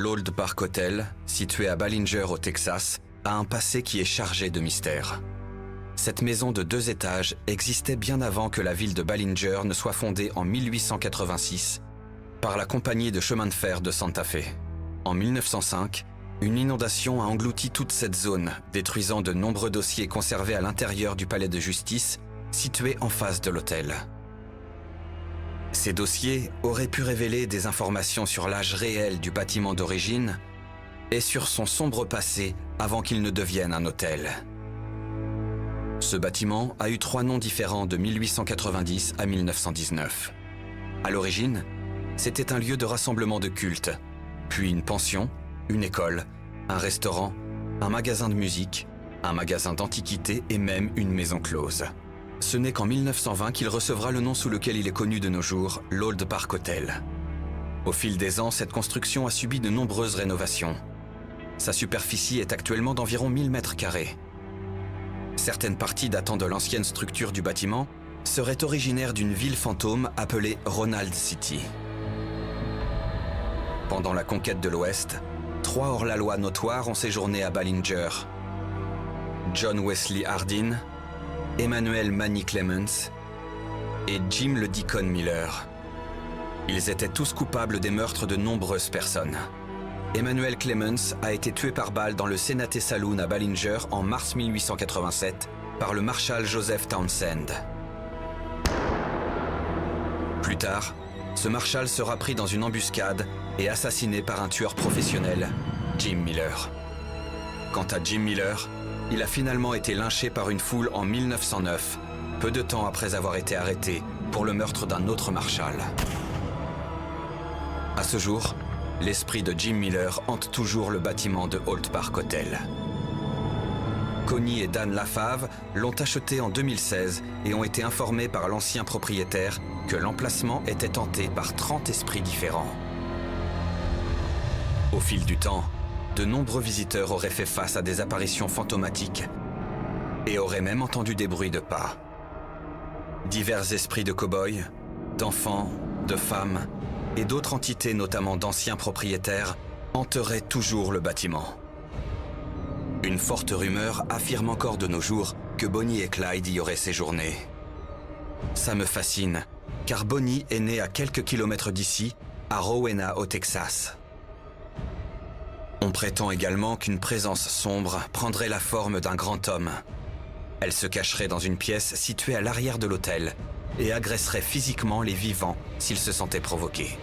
L'Old Park Hotel, situé à Ballinger au Texas, a un passé qui est chargé de mystères. Cette maison de 2 étages existait bien avant que la ville de Ballinger ne soit fondée en 1886 par la compagnie de chemin de fer de Santa Fe. En 1905, une inondation a englouti toute cette zone, détruisant de nombreux dossiers conservés à l'intérieur du palais de justice, situé en face de l'hôtel. Ces dossiers auraient pu révéler des informations sur l'âge réel du bâtiment d'origine et sur son sombre passé avant qu'il ne devienne un hôtel. Ce bâtiment a eu 3 noms différents de 1890 à 1919. À l'origine, c'était un lieu de rassemblement de culte, puis une pension, une école, un restaurant, un magasin de musique, un magasin d'antiquités et même une maison close. Ce n'est qu'en 1920 qu'il recevra le nom sous lequel il est connu de nos jours, l'Old Park Hotel. Au fil des ans, cette construction a subi de nombreuses rénovations. Sa superficie est actuellement d'environ 1000 mètres carrés. Certaines parties datant de l'ancienne structure du bâtiment seraient originaires d'une ville fantôme appelée Ronald City. Pendant la conquête de l'Ouest, 3 hors-la-loi notoires ont séjourné à Ballinger. John Wesley Hardin, Emmanuel Manny Clements et Jim le Deacon Miller. Ils étaient tous coupables des meurtres de nombreuses personnes. Emmanuel Clements a été tué par balle dans le Senate Saloon à Ballinger en mars 1887 par le marshal Joseph Townsend. Plus tard, ce marshal sera pris dans une embuscade et assassiné par un tueur professionnel, Jim Miller. Quant à Jim Miller, il a finalement été lynché par une foule en 1909, peu de temps après avoir été arrêté pour le meurtre d'un autre marshal. À ce jour, l'esprit de Jim Miller hante toujours le bâtiment de Old Park Hotel. Connie et Dan Lafave l'ont acheté en 2016 et ont été informés par l'ancien propriétaire que l'emplacement était hanté par 30 esprits différents. Au fil du temps, de nombreux visiteurs auraient fait face à des apparitions fantomatiques et auraient même entendu des bruits de pas. Divers esprits de cow-boys, d'enfants, de femmes et d'autres entités, notamment d'anciens propriétaires, hanteraient toujours le bâtiment. Une forte rumeur affirme encore de nos jours que Bonnie et Clyde y auraient séjourné. Ça me fascine, car Bonnie est née à quelques kilomètres d'ici, à Rowena, au Texas. On prétend également qu'une présence sombre prendrait la forme d'un grand homme. Elle se cacherait dans une pièce située à l'arrière de l'hôtel et agresserait physiquement les vivants s'ils se sentaient provoqués.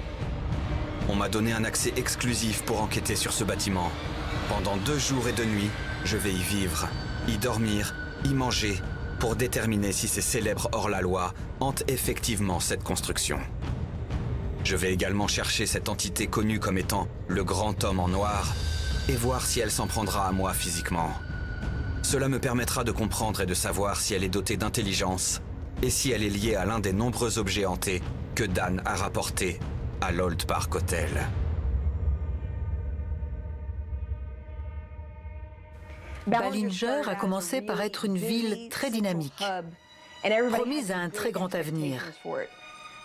On m'a donné un accès exclusif pour enquêter sur ce bâtiment. Pendant 2 jours et 2 nuits, je vais y vivre, y dormir, y manger, pour déterminer si ces célèbres hors-la-loi hantent effectivement cette construction. Je vais également chercher cette entité connue comme étant le grand homme en noir et voir si elle s'en prendra à moi physiquement. Cela me permettra de comprendre et de savoir si elle est dotée d'intelligence et si elle est liée à l'un des nombreux objets hantés que Dan a rapportés à l'Old Park Hotel. Ballinger a commencé par être une ville très dynamique, promise à un très grand avenir.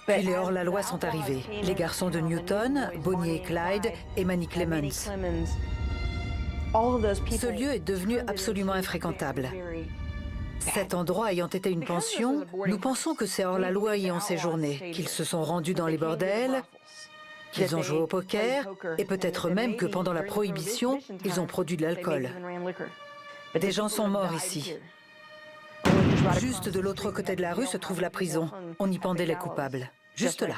Puis les hors-la-loi sont arrivés, les garçons de Newton, Bonnie et Clyde et Manny Clements. Ce lieu est devenu absolument infréquentable. Cet endroit ayant été une pension, nous pensons que ces hors-la-loi y ont séjourné, qu'ils se sont rendus dans les bordels, qu'ils ont joué au poker, et peut-être même que pendant la Prohibition, ils ont produit de l'alcool. Des gens sont morts ici. Juste de l'autre côté de la rue se trouve la prison. On y pendait les coupables. Juste là.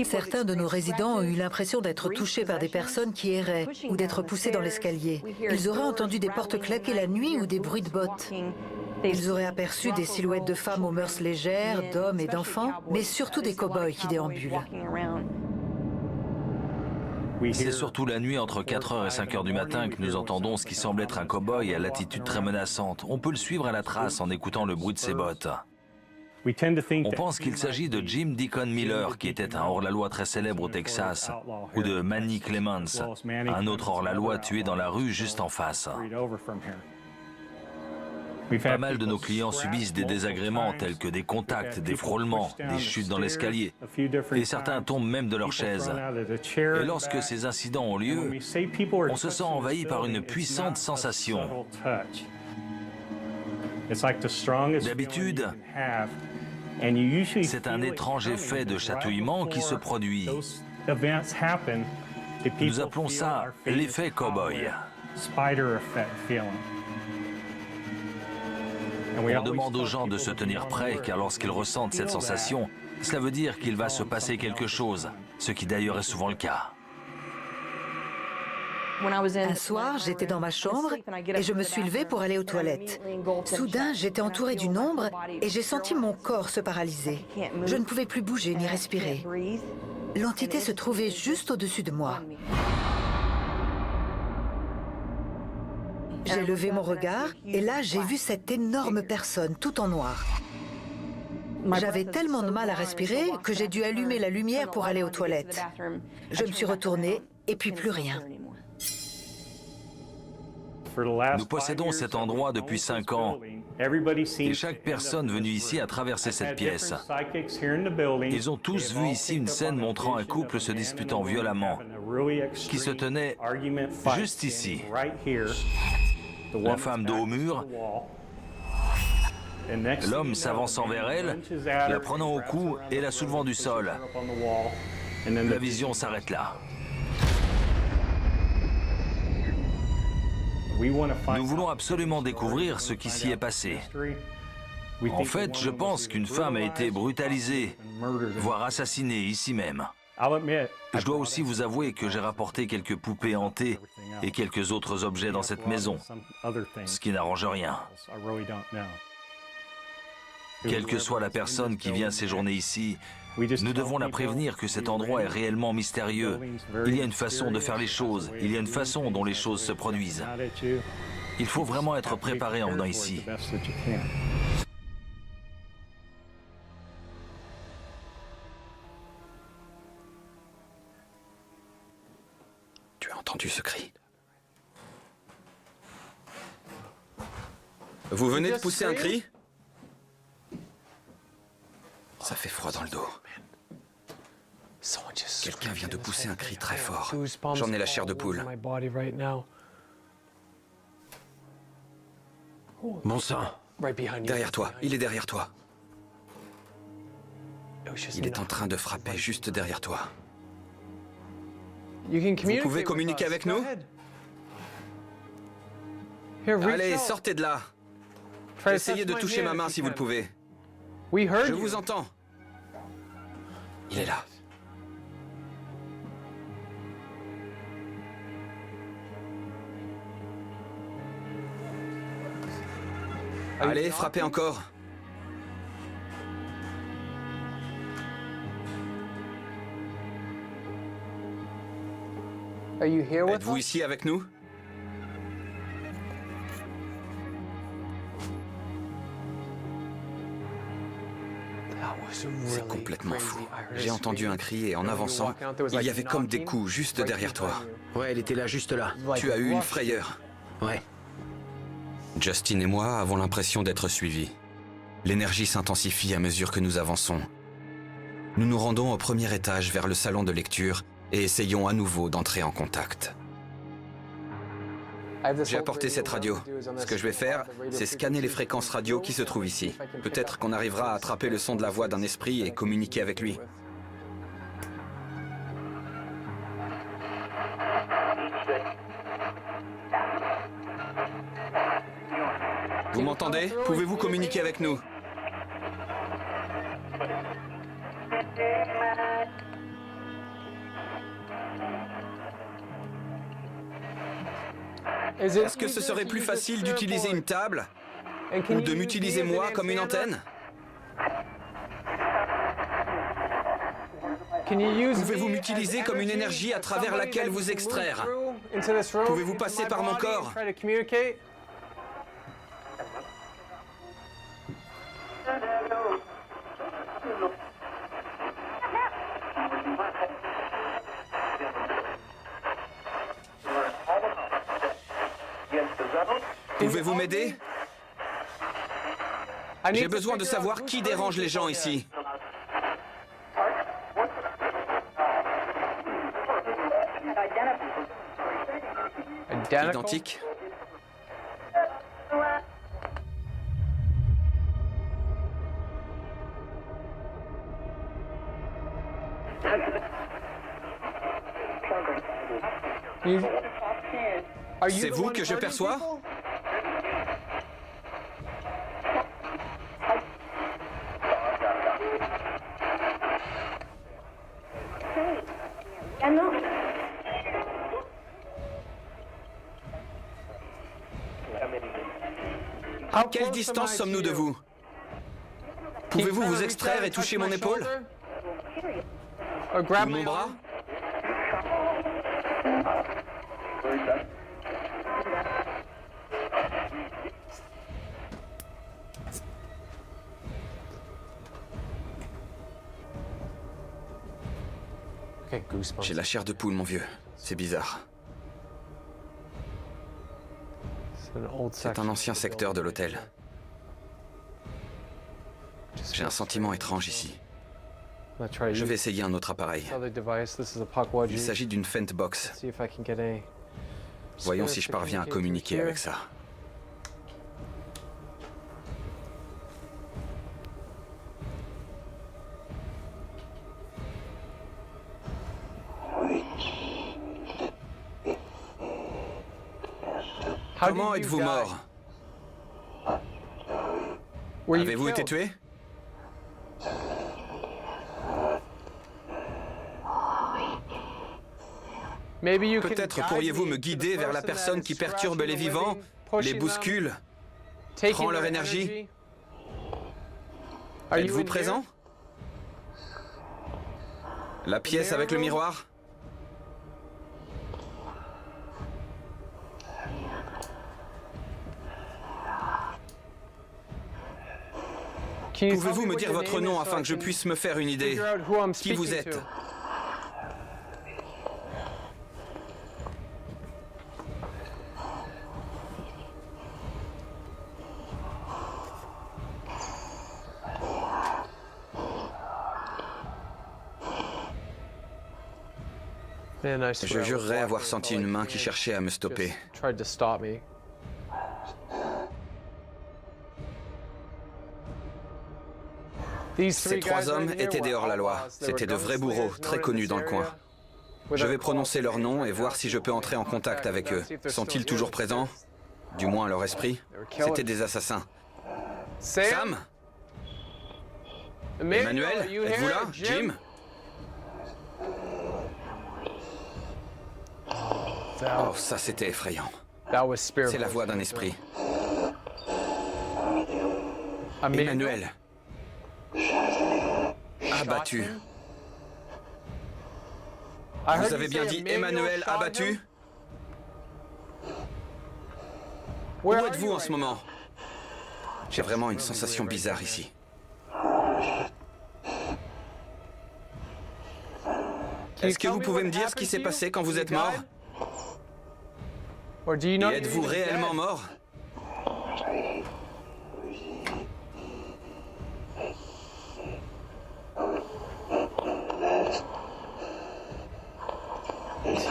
Certains de nos résidents ont eu l'impression d'être touchés par des personnes qui erraient ou d'être poussés dans l'escalier. Ils auraient entendu des portes claquer la nuit ou des bruits de bottes. Ils auraient aperçu des silhouettes de femmes aux mœurs légères, d'hommes et d'enfants, mais surtout des cow-boys qui déambulent. C'est surtout la nuit entre 4h et 5h du matin que nous entendons ce qui semble être un cow-boy à l'attitude très menaçante. On peut le suivre à la trace en écoutant le bruit de ses bottes. On pense qu'il s'agit de Jim Deacon Miller, qui était un hors-la-loi très célèbre au Texas, ou de Manny Clements, un autre hors-la-loi tué dans la rue juste en face. Pas mal de nos clients subissent des désagréments tels que des contacts, des frôlements, des chutes dans l'escalier. Et certains tombent même de leur chaise. Et lorsque ces incidents ont lieu, on se sent envahi par une puissante sensation. D'habitude, c'est un étrange effet de chatouillement qui se produit. Nous appelons ça l'effet cow-boy. On demande aux gens de se tenir prêts, car lorsqu'ils ressentent cette sensation, cela veut dire qu'il va se passer quelque chose, ce qui d'ailleurs est souvent le cas. Un soir, j'étais dans ma chambre et je me suis levée pour aller aux toilettes. Soudain, j'étais entourée d'une ombre et j'ai senti mon corps se paralyser. Je ne pouvais plus bouger ni respirer. L'entité se trouvait juste au-dessus de moi. J'ai levé mon regard et là, j'ai vu cette énorme personne, tout en noir. J'avais tellement de mal à respirer que j'ai dû allumer la lumière pour aller aux toilettes. Je me suis retournée et puis plus rien. Nous possédons cet endroit depuis 5 ans et chaque personne venue ici a traversé cette pièce. Ils ont tous vu ici une scène montrant un couple se disputant violemment qui se tenait juste ici. La femme dos au mur, l'homme s'avançant vers elle, la prenant au cou et la soulevant du sol. La vision s'arrête là. Nous voulons absolument découvrir ce qui s'y est passé. En fait, je pense qu'une femme a été brutalisée, voire assassinée ici même. Je dois aussi vous avouer que j'ai rapporté quelques poupées hantées et quelques autres objets dans cette maison, ce qui n'arrange rien. Quelle que soit la personne qui vient séjourner ici, nous devons la prévenir que cet endroit est réellement mystérieux. Il y a une façon de faire les choses, il y a une façon dont les choses se produisent. Il faut vraiment être préparé en venant ici. Tu as entendu ce cri? Vous venez de pousser un cri? Ça fait froid dans le dos. Quelqu'un vient de pousser un cri très fort. J'en ai la chair de poule. Bon sang. Derrière toi, il est derrière toi. Il est en train de frapper juste derrière toi. Vous pouvez communiquer avec nous? Allez, sortez de là. Essayez de toucher ma main si vous le pouvez. Je vous entends. Il est là. Allez, frappez encore. Êtes-vous ici avec nous? C'est complètement fou. J'ai entendu un cri et en avançant, il y avait comme des coups juste derrière toi. Ouais, elle était là, juste là. Tu as eu une frayeur. Ouais. Justin et moi avons l'impression d'être suivis. L'énergie s'intensifie à mesure que nous avançons. Nous nous rendons au premier étage vers le salon de lecture et essayons à nouveau d'entrer en contact. J'ai apporté cette radio. Ce que je vais faire, c'est scanner les fréquences radio qui se trouvent ici. Peut-être qu'on arrivera à attraper le son de la voix d'un esprit et communiquer avec lui. Vous m'entendez? Pouvez-vous communiquer avec nous? Est-ce que ce serait plus facile d'utiliser une table ou de m'utiliser moi comme une antenne? Pouvez-vous m'utiliser comme une énergie à travers laquelle vous extraire? Pouvez-vous passer par mon corps? Pouvez-vous m'aider? J'ai besoin de savoir qui dérange les gens ici. Identique. C'est vous que je perçois? À quelle distance sommes-nous de vous? Pouvez-vous vous extraire et toucher mon épaule? Ou mon bras? J'ai la chair de poule, mon vieux. C'est bizarre. C'est un ancien secteur de l'hôtel. J'ai un sentiment étrange ici. Je vais essayer un autre appareil. Il s'agit d'une Fent Box. Voyons si je parviens à communiquer avec ça. Comment êtes-vous mort? Avez-vous été tué? Peut-être pourriez-vous me guider vers la personne qui perturbe les vivants, les bouscule, prend leur énergie? Êtes-vous présent? La pièce avec le miroir? Pouvez-vous me dire votre nom afin que je puisse me faire une idée? Qui vous êtes? Je jurerais avoir senti une main qui cherchait à me stopper. Ces trois hommes étaient des hors-la-loi. C'étaient de vrais bourreaux, très connus dans le coin. Je vais prononcer leur nom et voir si je peux entrer en contact avec eux. Sont-ils toujours présents? Du moins leur esprit. C'étaient des assassins. Sam? Emmanuel? Êtes-vous là? Jim? Oh, ça c'était effrayant. C'est la voix d'un esprit. Emmanuel. Abattu. Vous avez bien dit Emmanuel abattu? Où êtes-vous en ce moment? J'ai vraiment une sensation bizarre ici. Est-ce que vous pouvez me dire ce qui s'est passé quand vous êtes mort? Et êtes-vous réellement mort?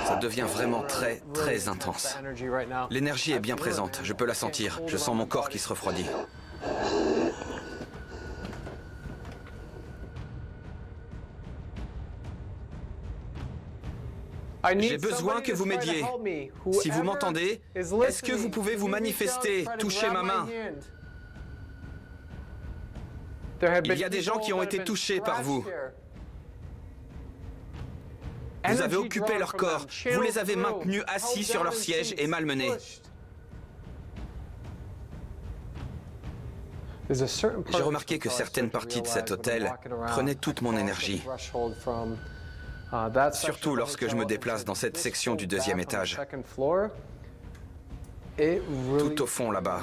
Ça devient vraiment très, très intense. L'énergie est bien présente, je peux la sentir. Je sens mon corps qui se refroidit. J'ai besoin que vous m'aidiez. Si vous m'entendez, est-ce que vous pouvez vous manifester, toucher ma main? Il y a des gens qui ont été touchés par vous. Vous avez occupé leur corps, vous les avez maintenus assis sur leur siège et malmenés. J'ai remarqué que certaines parties de cet hôtel prenaient toute mon énergie. Surtout lorsque je me déplace dans cette section du deuxième étage. Tout au fond là-bas.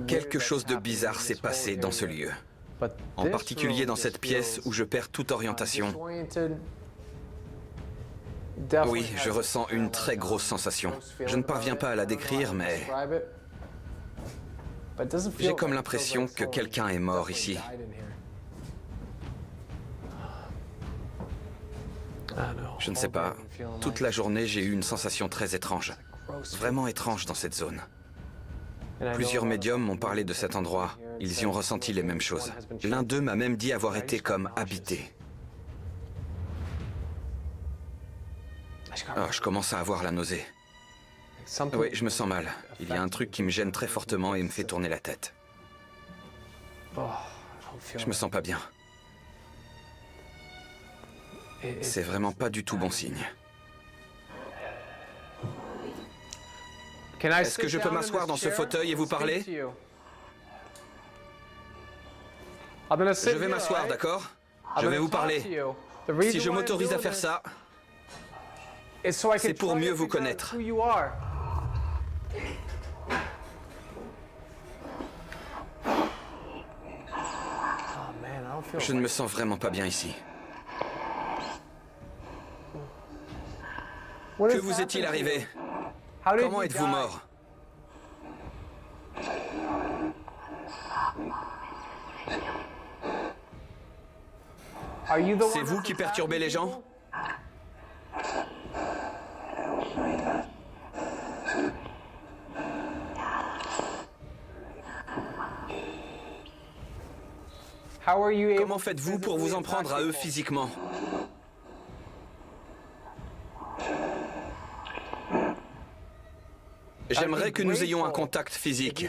Quelque chose de bizarre s'est passé dans ce lieu. En particulier dans cette pièce où je perds toute orientation. Oui, je ressens une très grosse sensation. Je ne parviens pas à la décrire, mais... J'ai comme l'impression que quelqu'un est mort ici. Je ne sais pas. Toute la journée, j'ai eu une sensation très étrange. Vraiment étrange dans cette zone. Plusieurs médiums m'ont parlé de cet endroit. Ils y ont ressenti les mêmes choses. L'un d'eux m'a même dit avoir été comme habité. Ah, je commence à avoir la nausée. Oui, je me sens mal. Il y a un truc qui me gêne très fortement et me fait tourner la tête. Je me sens pas bien. C'est vraiment pas du tout bon signe. Est-ce que je peux m'asseoir dans ce fauteuil et vous parler? Je vais m'asseoir, d'accord? Je vais vous parler. Si je m'autorise à faire ça, c'est pour mieux vous connaître. Je ne me sens vraiment pas bien ici. Que vous est-il arrivé? Comment êtes-vous mort? C'est vous qui perturbez les gens? Comment faites-vous pour vous en prendre à eux physiquement? J'aimerais que nous ayons un contact physique.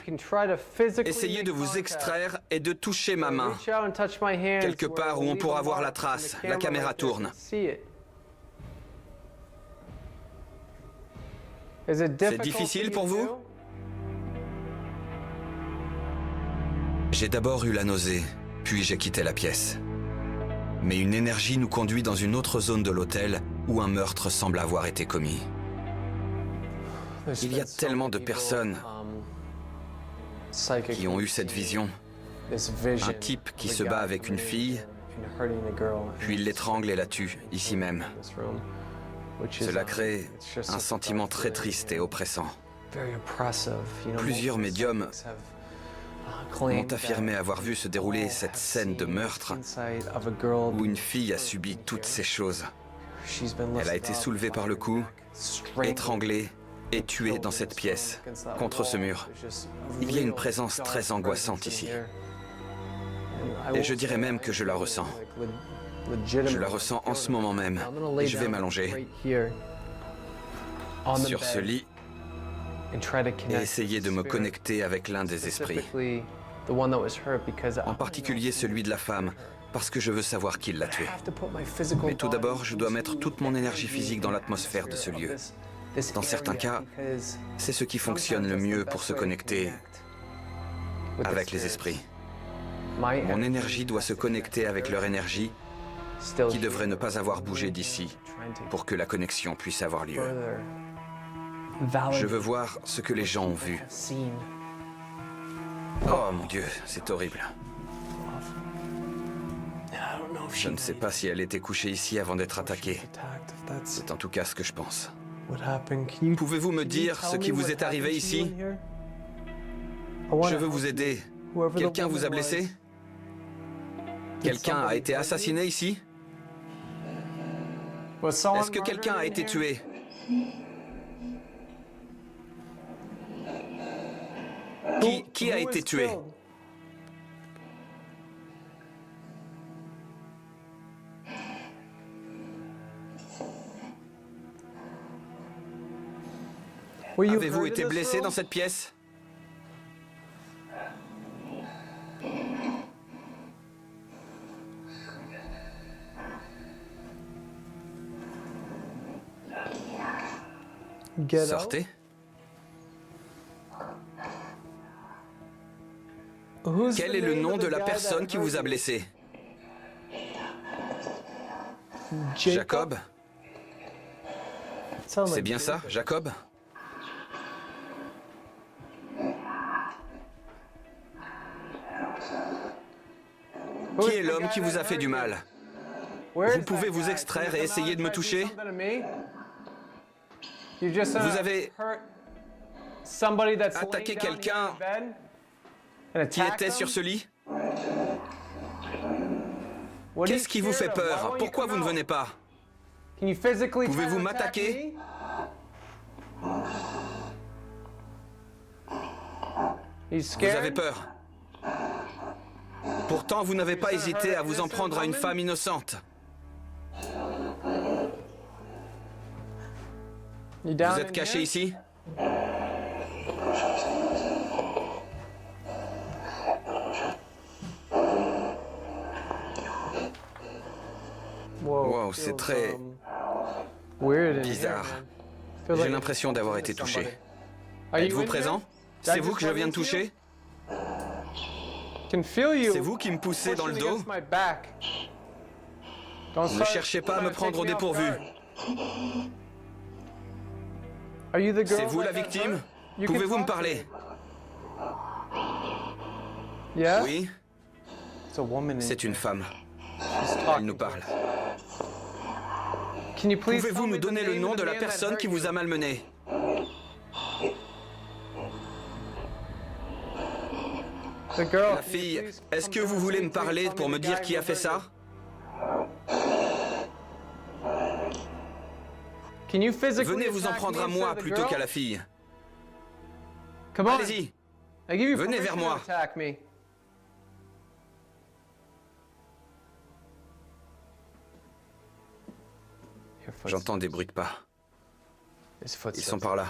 Essayez de vous extraire et de toucher ma main. Quelque part où on pourra voir la trace. La caméra tourne. C'est difficile pour vous? J'ai d'abord eu la nausée, puis j'ai quitté la pièce. Mais une énergie nous conduit dans une autre zone de l'hôtel où un meurtre semble avoir été commis. Il y a tellement de personnes qui ont eu cette vision. Un type qui se bat avec une fille, puis il l'étrangle et la tue, ici même. Cela crée un sentiment très triste et oppressant. Plusieurs médiums ont affirmé avoir vu se dérouler cette scène de meurtre où une fille a subi toutes ces choses. Elle a été soulevée par le cou, étranglée et tuée dans cette pièce, contre ce mur. Il y a une présence très angoissante ici. Et je dirais même que je la ressens. Je la ressens en ce moment même, et je vais m'allonger sur ce lit et essayer de me connecter avec l'un des esprits. En particulier celui de la femme, parce que je veux savoir qui l'a tuée. Mais tout d'abord, je dois mettre toute mon énergie physique dans l'atmosphère de ce lieu. Dans certains cas, c'est ce qui fonctionne le mieux pour se connecter avec les esprits. Mon énergie doit se connecter avec leur énergie, qui devrait ne pas avoir bougé d'ici, pour que la connexion puisse avoir lieu. Je veux voir ce que les gens ont vu. Oh mon Dieu, c'est horrible. Je ne sais pas si elle était couchée ici avant d'être attaquée. C'est en tout cas ce que je pense. Pouvez-vous me dire ce qui vous est arrivé ici? Je veux vous aider. Quelqu'un vous a blessé? Quelqu'un a été assassiné ici? Est-ce que quelqu'un a été tué? Qui a été tué? Avez-vous été blessé dans cette pièce? Sortez. Quel est le nom de la personne qui vous a blessé? Jacob? C'est bien ça, Jacob? Qui est l'homme qui vous a fait du mal? Vous pouvez vous extraire et essayer de me toucher? Vous avez attaqué quelqu'un qui était sur ce lit? Qu'est-ce qui vous fait peur? Pourquoi vous ne venez pas? Pouvez-vous m'attaquer? Vous avez peur. Pourtant, vous n'avez pas hésité à vous en prendre à une femme innocente. Vous êtes caché ici? Wow, c'est très bizarre. J'ai l'impression d'avoir été touché. Êtes-vous présent? C'est vous que je viens de toucher? C'est vous qui me poussez dans le dos? Ne cherchez pas à me prendre au dépourvu. C'est vous la victime? Pouvez-vous me parler? Oui? C'est une femme. Elle nous parle. Pouvez-vous nous donner le nom de la personne qui vous a malmené? La fille, est-ce que vous voulez me parler pour me dire qui a fait ça? Venez vous en prendre à moi plutôt qu'à la fille. Allez-y. Venez vers moi. J'entends des bruits de pas. Ils sont par là.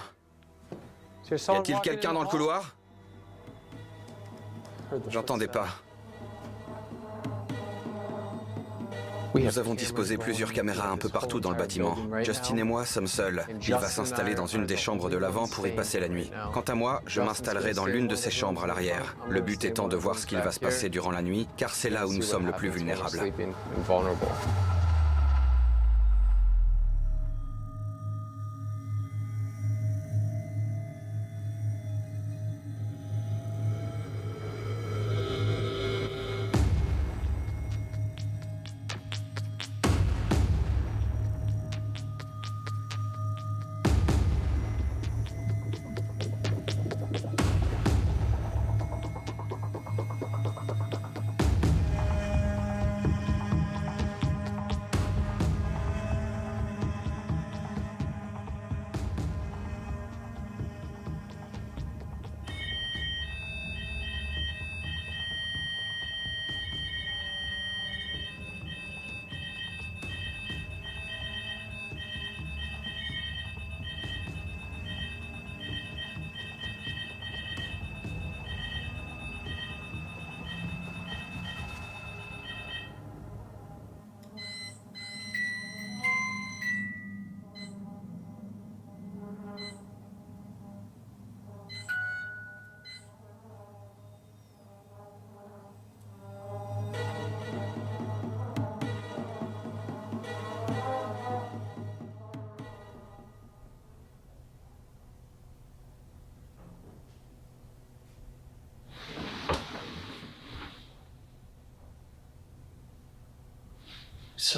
Y a-t-il quelqu'un dans le couloir? J'entends des pas. Nous avons disposé plusieurs caméras un peu partout dans le bâtiment. Justin et moi sommes seuls. Il va s'installer dans une des chambres de l'avant pour y passer la nuit. Quant à moi, je m'installerai dans l'une de ces chambres à l'arrière. Le but étant de voir ce qu'il va se passer durant la nuit, car c'est là où nous sommes le plus vulnérables.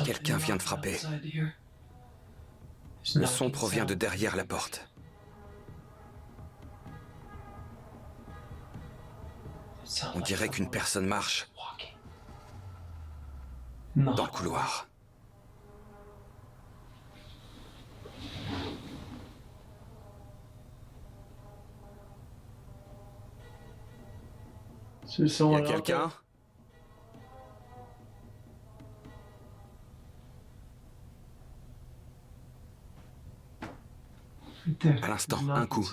Quelqu'un vient de frapper. Le son provient de derrière la porte. On dirait qu'une personne marche dans le couloir. Il y a quelqu'un? À l'instant, un coup.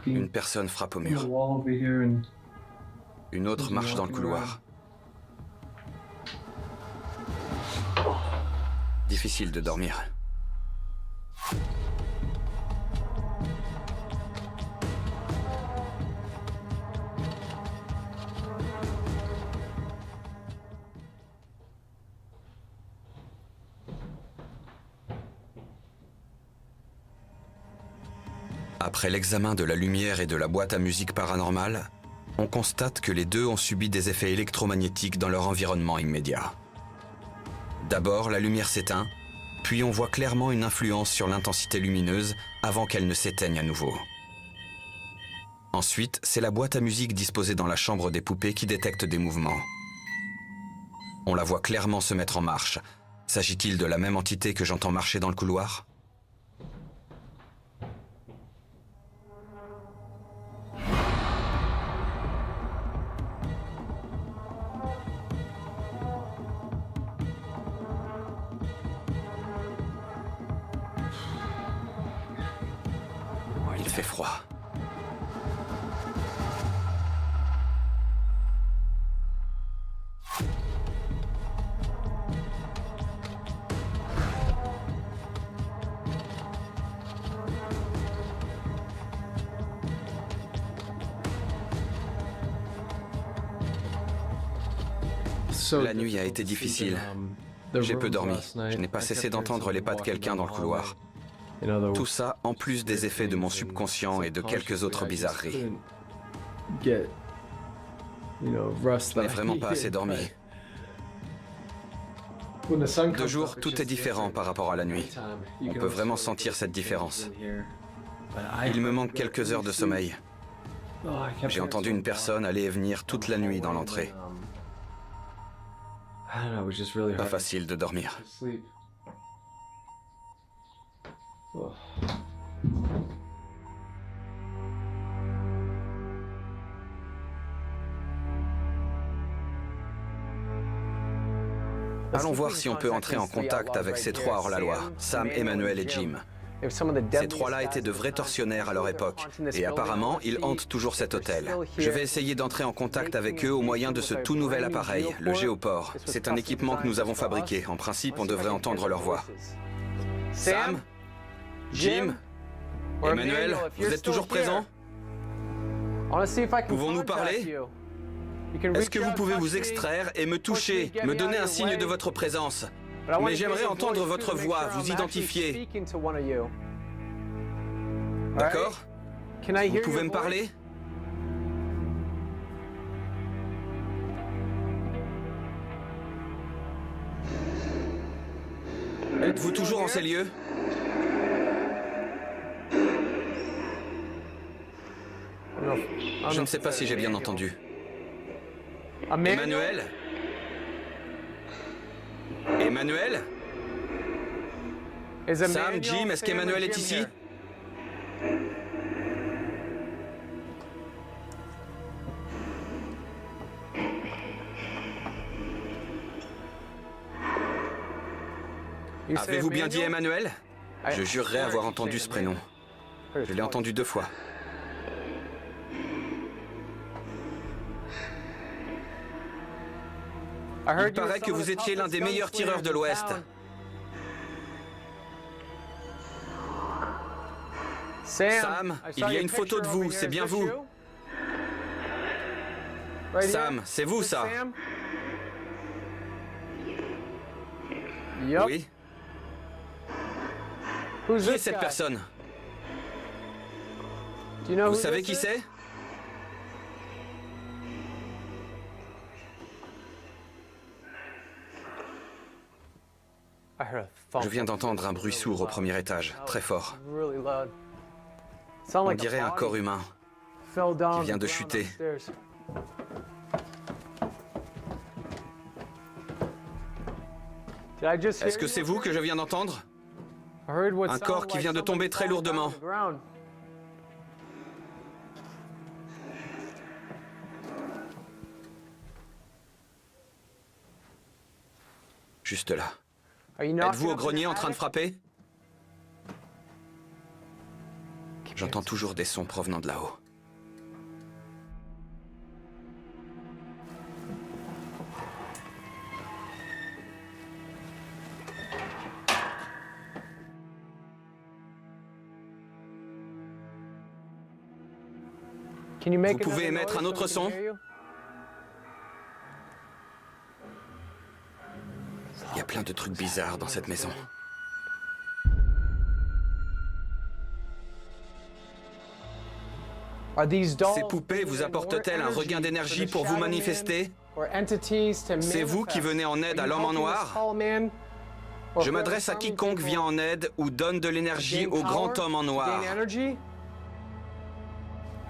Une personne frappe au mur. Une autre marche dans le couloir. Difficile de dormir. Après l'examen de la lumière et de la boîte à musique paranormale, on constate que les deux ont subi des effets électromagnétiques dans leur environnement immédiat. D'abord, la lumière s'éteint, puis on voit clairement une influence sur l'intensité lumineuse avant qu'elle ne s'éteigne à nouveau. Ensuite, c'est la boîte à musique disposée dans la chambre des poupées qui détecte des mouvements. On la voit clairement se mettre en marche. S'agit-il de la même entité que j'entends marcher dans le couloir ? Il fait froid. La nuit a été difficile. J'ai peu dormi. Je n'ai pas cessé d'entendre les pas de quelqu'un dans le couloir. Tout ça, en plus des effets de mon subconscient et de quelques autres bizarreries. Je n'ai vraiment pas assez dormi. De jour, tout est différent par rapport à la nuit. On peut vraiment sentir cette différence. Il me manque quelques heures de sommeil. J'ai entendu une personne aller et venir toute la nuit dans l'entrée. Pas facile de dormir. Allons voir si on peut entrer en contact avec ces trois hors-la-loi, Sam, Emmanuel et Jim. Ces trois-là étaient de vrais tortionnaires à leur époque, et apparemment, ils hantent toujours cet hôtel. Je vais essayer d'entrer en contact avec eux au moyen de ce tout nouvel appareil, le Géoport. C'est un équipement que nous avons fabriqué. En principe, on devrait entendre leur voix. Sam ? Jim ? Emmanuel, vous êtes toujours présents ? Pouvons-nous parler ? Est-ce que vous pouvez vous extraire et me toucher, me donner un signe de votre présence ? Mais j'aimerais entendre votre voix, vous identifier. D'accord ? Vous pouvez me parler ? Êtes-vous toujours en ces lieux ? Je ne sais pas si j'ai bien entendu. Emmanuel ? Emmanuel ? Sam, Jim, est-ce qu'Emmanuel est ici ? Avez-vous bien dit Emmanuel ? Je jurerais avoir entendu ce prénom. Je l'ai entendu 2 fois. Il paraît que vous étiez l'un des meilleurs tireurs de l'Ouest. Sam, il y a une photo de vous, c'est bien vous. Sam, c'est vous ça ? Oui. Qui est cette personne ? Vous savez qui c'est ? Je viens d'entendre un bruit sourd au premier étage, très fort. On dirait un corps humain qui vient de chuter. Est-ce que c'est vous que je viens d'entendre ? Un corps qui vient de tomber très lourdement. Juste là. Êtes-vous au grenier en train de frapper ? J'entends toujours des sons provenant de là-haut. Vous pouvez émettre un autre son ? Il y a plein de trucs bizarres dans cette maison. Ces poupées vous apportent-elles un regain d'énergie pour vous manifester ? C'est vous qui venez en aide à l'homme en noir ? Je m'adresse à quiconque vient en aide ou donne de l'énergie au grand homme en noir.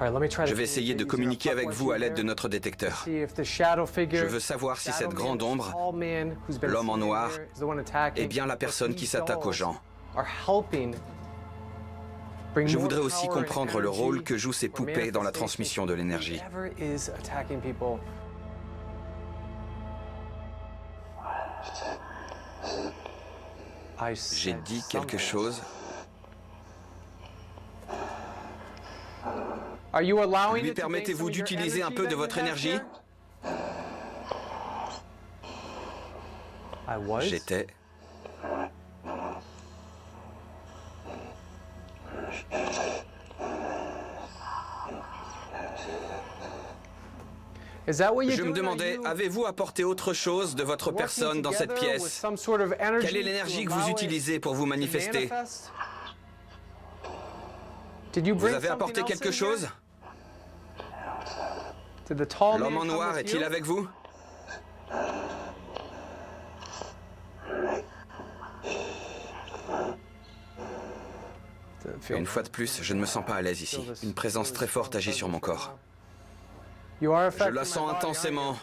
Je vais essayer de communiquer avec vous à l'aide de notre détecteur. Je veux savoir si cette grande ombre, l'homme en noir, est bien la personne qui s'attaque aux gens. Je voudrais aussi comprendre le rôle que jouent ces poupées dans la transmission de l'énergie. J'ai dit quelque chose. Lui permettez-vous d'utiliser un peu de votre énergie? J'étais... Je me demandais, avez-vous apporté autre chose de votre personne dans cette pièce? Quelle est l'énergie que vous utilisez pour vous manifester? Vous avez apporté quelque chose? L'homme en noir est-il avec vous? Une fois de plus, je ne me sens pas à l'aise ici. Une présence très forte agit sur mon corps. Je la sens intensément.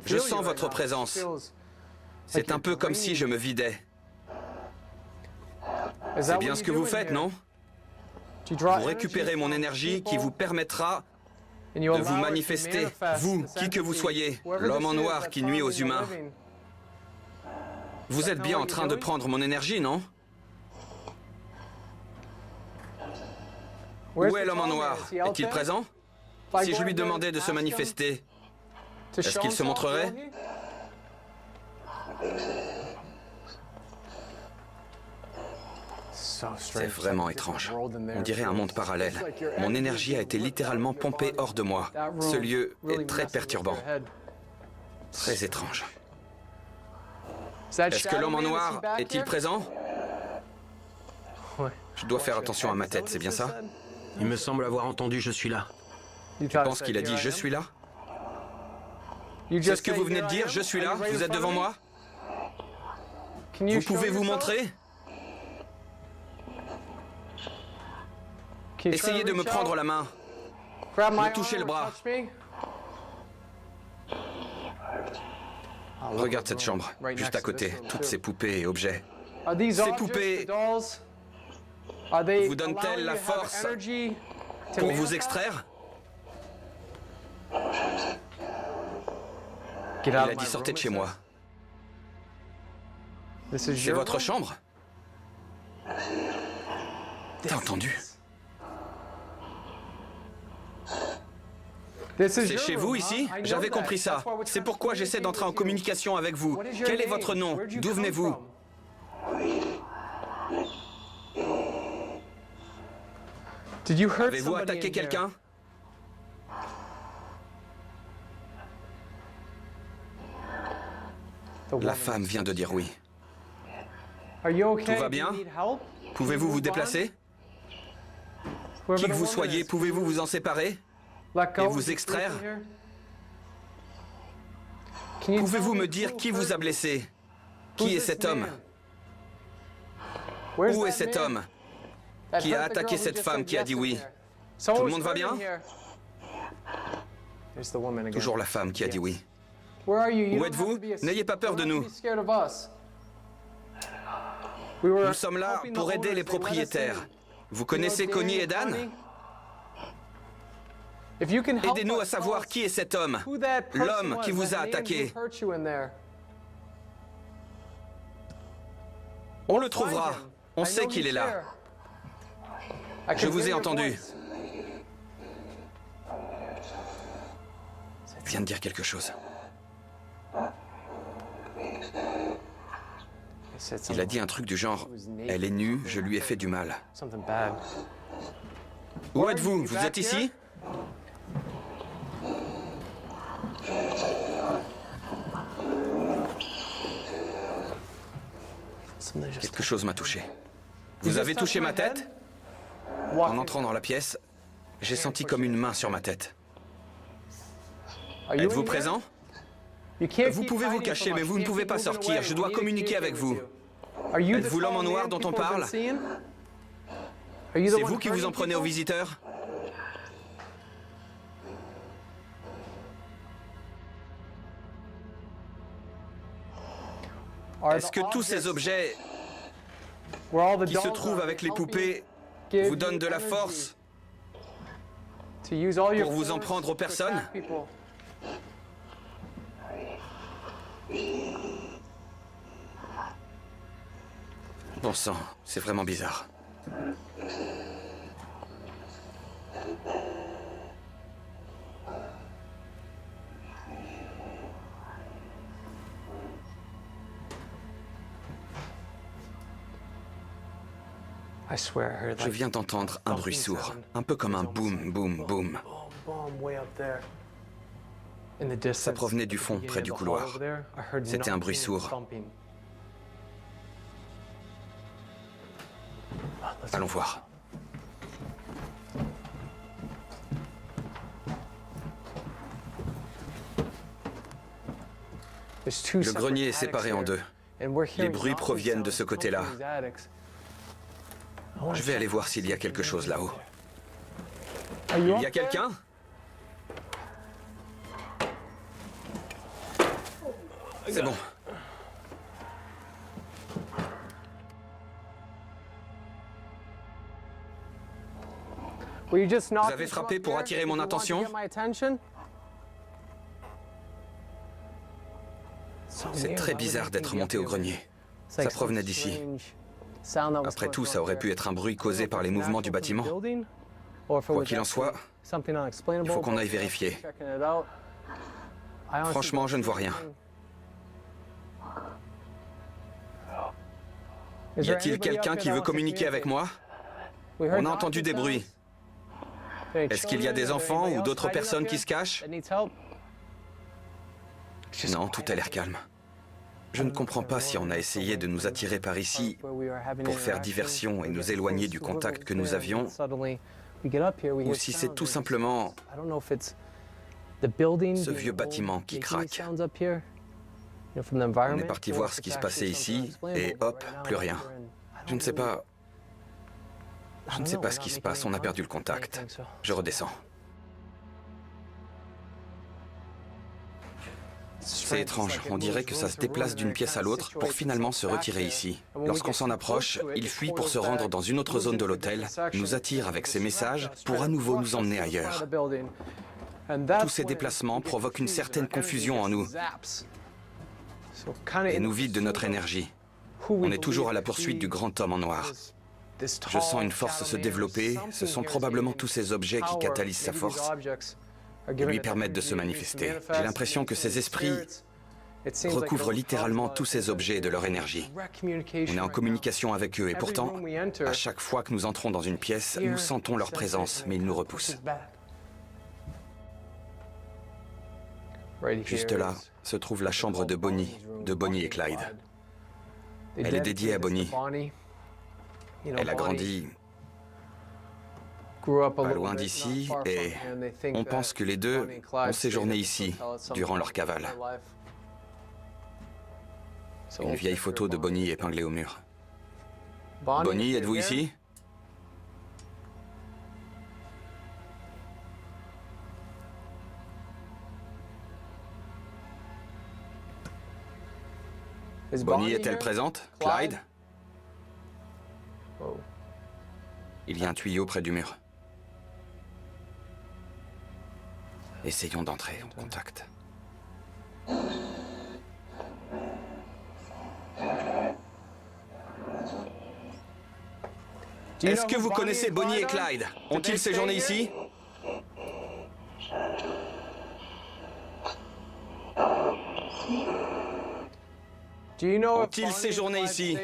Je sens votre présence. C'est un peu comme si je me vidais. C'est bien ce que vous faites, non? Vous récupérez mon énergie qui vous permettra de vous manifester, vous, qui que vous soyez, l'homme en noir qui nuit aux humains. Vous êtes bien en train de prendre mon énergie, non? Où est l'homme en noir? Est-il présent? Si je lui demandais de se manifester, est-ce qu'il se montrerait? C'est vraiment étrange. On dirait un monde parallèle. Mon énergie a été littéralement pompée hors de moi. Ce lieu est très perturbant. Très étrange. Est-ce que l'homme en noir est-il présent? Je dois faire attention à ma tête, c'est bien ça? Il me semble avoir entendu « je suis là ». Tu penses qu'il a dit « je suis là » C'est ce que vous venez de dire, « je suis là », vous êtes devant moi? Vous pouvez vous montrer? Essayez de me prendre la main. Me toucher le bras. Regarde cette chambre, juste à côté, toutes ces poupées et objets. Ces poupées vous donnent-elles la force pour vous extraire? Il a dit sortez de chez moi. C'est votre chambre? T'as entendu? C'est chez vous ici? J'avais compris ça. C'est pourquoi j'essaie d'entrer en communication avec vous. Quel est votre nom? D'où venez-vous? Avez-vous attaqué quelqu'un? La femme vient de dire oui. Tout va bien? Pouvez-vous vous déplacer? Qui que vous soyez, pouvez-vous vous en séparer? Et vous extraire? Pouvez-vous me dire qui vous a blessé? Qui est cet homme? Où est cet homme qui a attaqué cette femme qui a dit oui? Tout le monde va bien? Toujours la femme qui a dit oui. Où êtes-vous? N'ayez pas peur de nous. Nous sommes là pour aider les propriétaires. Vous connaissez Connie et Dan? Aidez-nous à savoir qui est cet homme, l'homme qui vous a attaqué. On le trouvera. On sait qu'il est là. Je vous ai entendu. Il vient de dire quelque chose. Il a dit un truc du genre « Elle est nue, je lui ai fait du mal ». Où êtes-vous? Vous êtes ici? Quelque chose m'a touché. Vous avez touché ma tête? En entrant dans la pièce, j'ai senti comme une main sur ma tête. Êtes-vous présent? Vous pouvez vous cacher, mais vous ne pouvez pas sortir. Je dois communiquer avec vous. Êtes-vous l'homme en noir dont on parle? C'est vous qui vous en prenez aux visiteurs? Est-ce que tous ces objets qui se trouvent avec les poupées vous donnent de la force pour vous en prendre aux personnes? Bon sang, c'est vraiment bizarre. Je viens d'entendre un bruit sourd, un peu comme un boum, boum, boum. Ça provenait du fond, près du couloir. C'était un bruit sourd. Allons voir. Le grenier est séparé en deux. Les bruits proviennent de ce côté-là. Je vais aller voir s'il y a quelque chose là-haut. Il y a quelqu'un? C'est bon. Vous avez frappé pour attirer mon attention? C'est très bizarre d'être monté au grenier. Ça provenait d'ici. Après tout, ça aurait pu être un bruit causé par les mouvements du bâtiment. Quoi qu'il en soit, il faut qu'on aille vérifier. Franchement, je ne vois rien. Y a-t-il quelqu'un qui veut communiquer avec moi? On a entendu des bruits. Est-ce qu'il y a des enfants ou d'autres personnes qui se cachent? Non, tout a l'air calme. Je ne comprends pas si on a essayé de nous attirer par ici pour faire diversion et nous éloigner du contact que nous avions, ou si c'est tout simplement ce vieux bâtiment qui craque. On est parti voir ce qui se passait ici, et hop, plus rien. Je ne sais pas... Je ne sais pas ce qui se passe, on a perdu le contact. Je redescends. C'est étrange, on dirait que ça se déplace d'une pièce à l'autre pour finalement se retirer ici. Lorsqu'on s'en approche, il fuit pour se rendre dans une autre zone de l'hôtel, nous attire avec ses messages pour à nouveau nous emmener ailleurs. Tous ces déplacements provoquent une certaine confusion en nous et nous vident de notre énergie. On est toujours à la poursuite du grand homme en noir. Je sens une force se développer, ce sont probablement tous ces objets qui catalysent sa force et lui permettent de se manifester. J'ai l'impression que ces esprits recouvrent littéralement tous ces objets de leur énergie. On est en communication avec eux et pourtant, à chaque fois que nous entrons dans une pièce, nous sentons leur présence, mais ils nous repoussent. Juste là se trouve la chambre de Bonnie et Clyde. Elle est dédiée à Bonnie. Elle a grandi pas loin d'ici et on pense que les deux ont séjourné ici durant leur cavale. Une vieille photo de Bonnie épinglée au mur. Bonnie, êtes-vous ici? Bonnie est-elle présente? Clyde? Il y a un tuyau près du mur. Essayons d'entrer en contact. Est-ce que vous connaissez Bonnie et Clyde? Ont-ils séjourné ici? Ont-ils séjourné ici?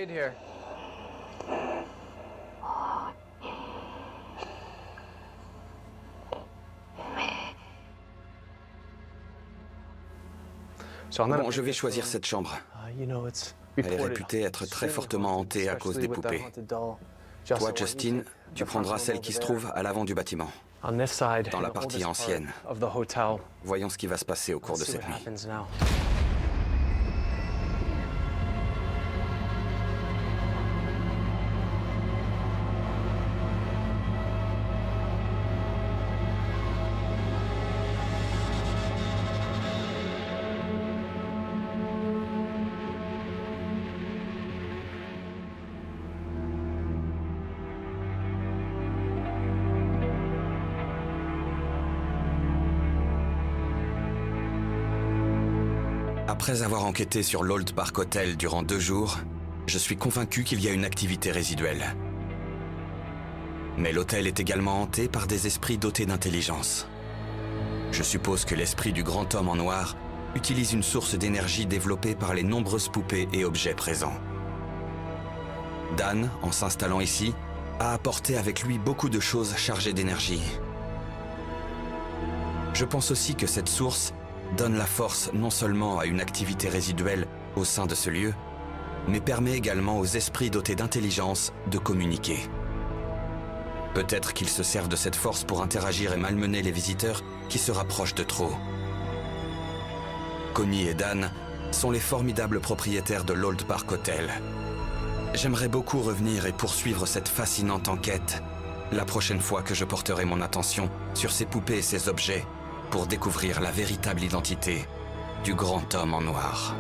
Bon, je vais choisir cette chambre. Elle est réputée être très fortement hantée à cause des poupées. Toi, Justin, tu prendras celle qui se trouve à l'avant du bâtiment, dans la partie ancienne. Voyons ce qui va se passer au cours de cette nuit. Après avoir enquêté sur l'Old Park Hotel durant 2 jours, je suis convaincu qu'il y a une activité résiduelle. Mais l'hôtel est également hanté par des esprits dotés d'intelligence. Je suppose que l'esprit du grand homme en noir utilise une source d'énergie développée par les nombreuses poupées et objets présents. Dan, en s'installant ici, a apporté avec lui beaucoup de choses chargées d'énergie. Je pense aussi que cette source donne la force non seulement à une activité résiduelle au sein de ce lieu, mais permet également aux esprits dotés d'intelligence de communiquer. Peut-être qu'ils se servent de cette force pour interagir et malmener les visiteurs qui se rapprochent de trop. Connie et Dan sont les formidables propriétaires de l'Old Park Hotel. J'aimerais beaucoup revenir et poursuivre cette fascinante enquête la prochaine fois que je porterai mon attention sur ces poupées et ces objets pour découvrir la véritable identité du grand homme en noir.